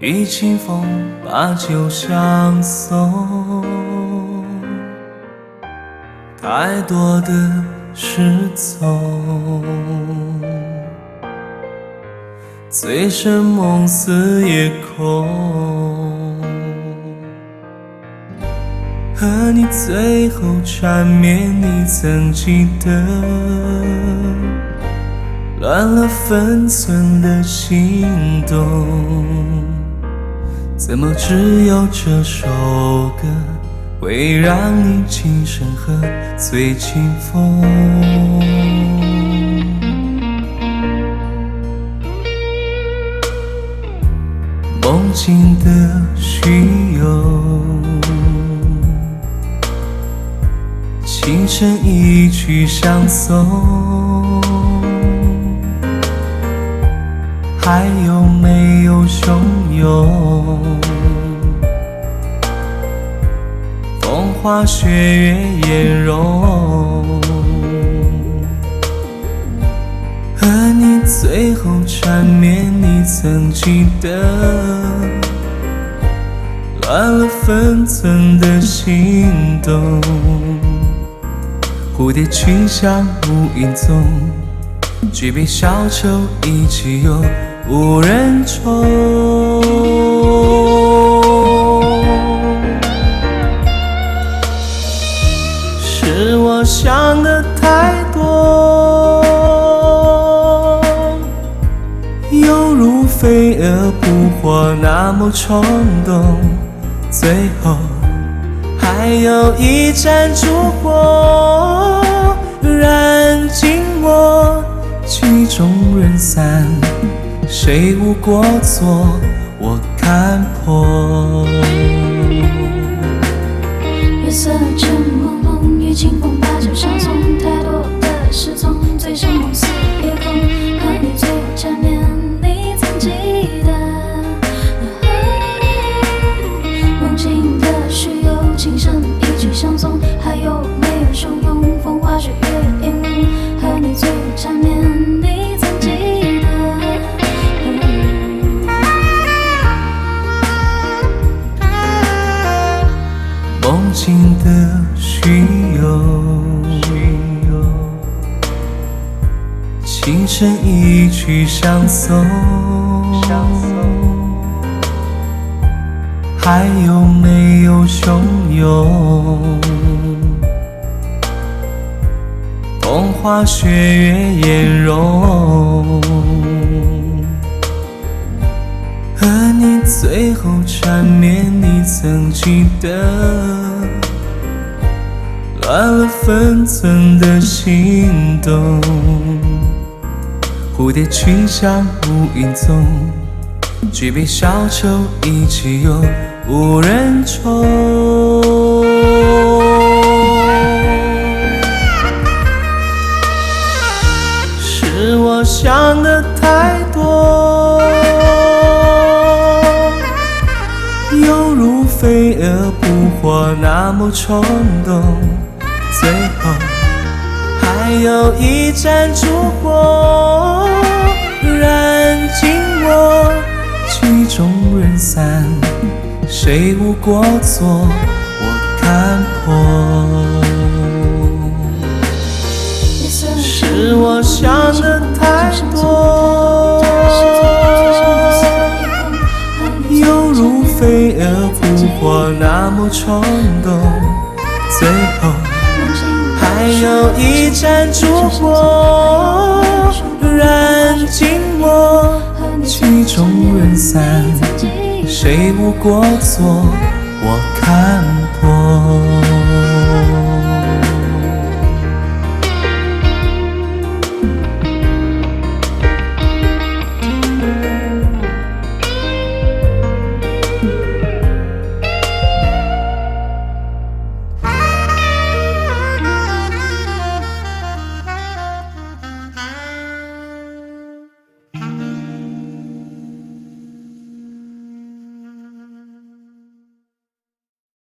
一清风把酒相送，太多的失踪，醉生梦死夜空，和你最后缠绵，你曾记得乱了分寸的心动，怎么只有这首歌会让你轻声喝醉清风？梦境的虚有，情深一曲相送，还有没有汹涌？风花雪月颜容，和你最后缠绵，你曾记得乱了分寸的心动，蝴蝶去向无影踪，举杯消愁一起游，无人宠。是我想的太多，犹如飞蛾扑火那么冲动，最后还有一盏烛火燃尽我，曲终人散，谁无过错我看破。月色沉蒙蒙，与清风把酒相送，太多的失踪，醉生梦死夜空，和你最后缠绵，你曾记得梦境的虚有，情深一曲相送，还有没有汹涌？风花雪月烟雾，和你最后缠绵，你曾记得梦境的虚有，情深一曲相送，还有没有汹涌？风花雪月颜容，和你最后缠绵，你曾记得乱了分寸的心动，蝴蝶去向无影踪，举杯消愁一起游，无人宠。是我想的太多，犹如飞蛾扑火那么冲动，最后还有一盏烛火燃尽我，曲终人散，谁无过错我看破。是我想的太多，犹如飞蛾扑火那么冲动，最后还有一盏烛火燃尽我，曲终人散，谁无过错我看破。